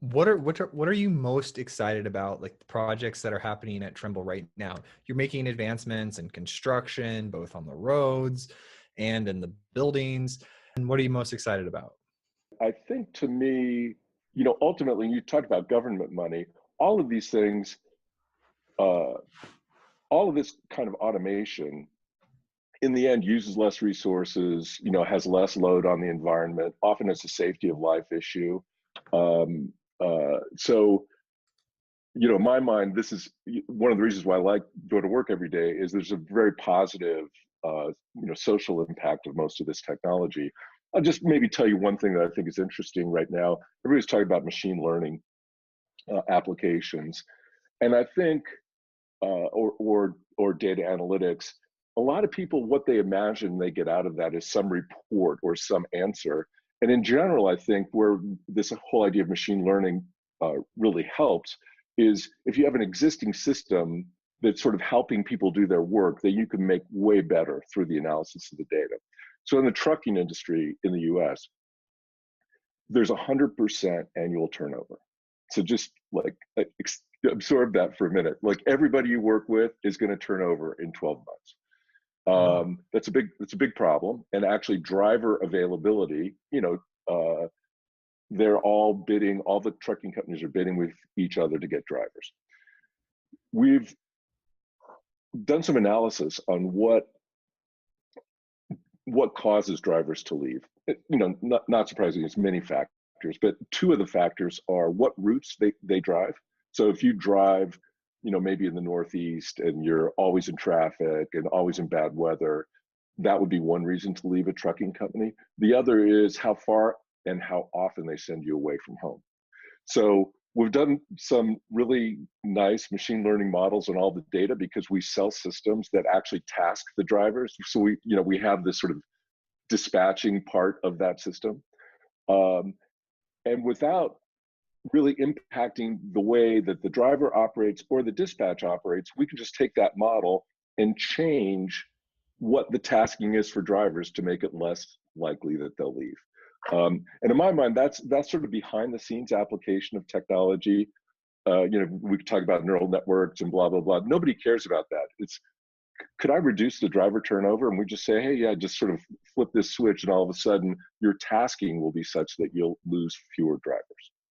What are you most excited about, like the projects that are happening at Trimble right now? You're making advancements in construction, both on the roads and in the buildings. And what are you most excited about? I think to me, ultimately, you talked about government money, all of these things, uh, all of this kind of automation in the end uses less resources, has less load on the environment, often it's a safety of life issue. So, in my mind, this is one of the reasons why I like go to work every day is there's a very positive, social impact of most of this technology. I'll just maybe tell you one thing that I think is interesting right now. Everybody's talking about machine learning applications, and I think, or data analytics. A lot of people, what they imagine they get out of that is some report or some answer. And in general, I think where this whole idea of machine learning really helps is if you have an existing system that's sort of helping people do their work, that you can make way better through the analysis of the data. So in the trucking industry in the US, there's 100% annual turnover. So just like absorb that for a minute. Like everybody you work with is going to turn over in 12 months. Wow. That's a big problem. And actually, driver availability. They're all bidding. All the trucking companies are bidding with each other to get drivers. We've done some analysis on what causes drivers to leave. Not surprisingly, it's many factors, but two of the factors are what routes they drive. So if you drive, maybe in the Northeast and you're always in traffic and always in bad weather, that would be one reason to leave a trucking company. The other is how far and how often they send you away from home. So we've done some really nice machine learning models on all the data because we sell systems that actually task the drivers. So we have this sort of dispatching part of that system. And without really impacting the way that the driver operates or the dispatch operates, we can just take that model and change what the tasking is for drivers to make it less likely that they'll leave. And in my mind, that's sort of behind the scenes application of technology. We could talk about neural networks and blah, blah, blah. Nobody cares about that. Could I reduce the driver turnover? And we just say, hey, yeah, just sort of flip this switch and all of a sudden your tasking will be such that you'll lose fewer drivers.